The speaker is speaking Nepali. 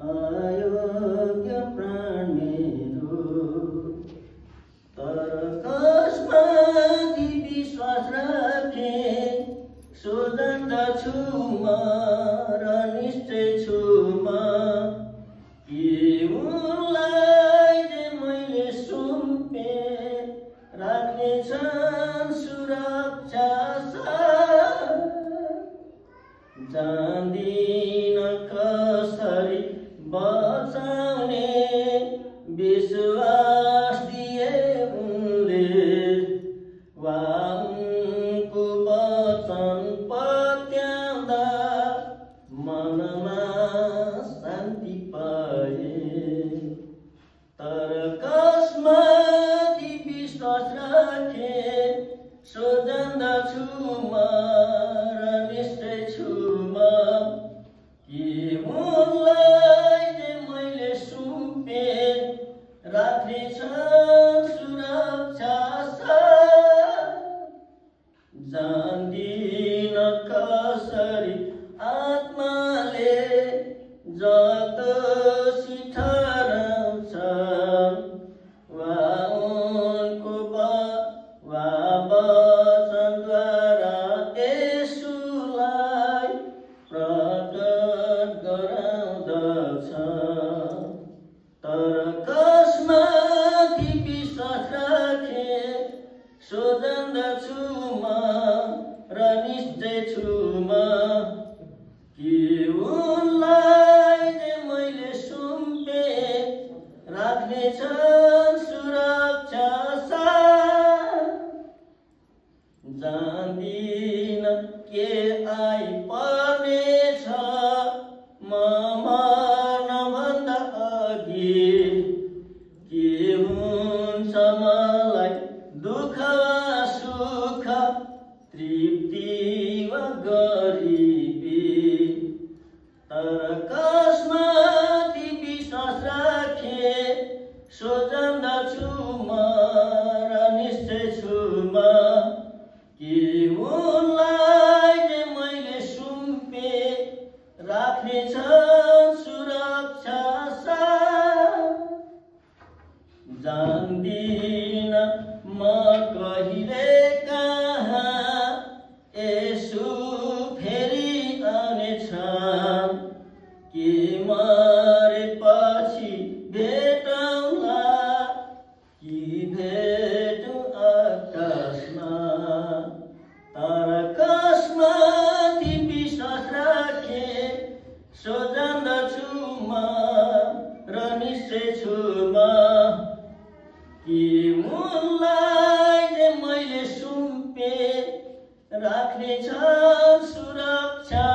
अयोग्य प्राण मेरो, तर कसमाथि विश्वास राखे सो जान्दछु म र निश्चय छु म कि उनलाई जे मैले सुम्पे राख्नेछन् सुरक्षा साथ। जान्दिन कसरी बचाउने विश्वास दिए उनले, वा उनको वचन पत्याउँदा मनमा शान्ति पाए। तर कसमाथि विश्वास राखे सो जान्दछु म र निश्चय छु म कि उनलाई जे मैले सुम्पे राख्नेछन् सुरक्षा साथ। जान्दिन कसरी आत्माले जतोसी ठहराउँछ, वा उनको वचनद्वारा यसुलाई प्रकट गराउँदछ। तर कसमाथि विश्वास राखे सो जान्दछु म र निश्चय छु म कि उनलाई जे मैले सुम्पे राख्नेछन् सुरक्षा साथ। जान्दिन के आइपर्नेछ म मर्नभन्दा अघि, के हुन्छ मलाई दुःख वा सुख, तृप्ति वा गरिबी। तर कसमाथि विश्वास राखे सो जान्दछु म र निश्चय छु म कि उनलाई जे मैले सुम्पे राख्नेछन् सुरक्षा साथ। जान्दिन म कहिले कहाँ यसु फेरि आउनेछन्, कि मरेपछि भेटौँला कि भेटौँ आकाशमा। तर कसमाथि विश्वास राखे सो जान्दछु म र निश्चय छु म कि उनलाई जे मैले सुम्पे राख्नेछन् सुरक्षा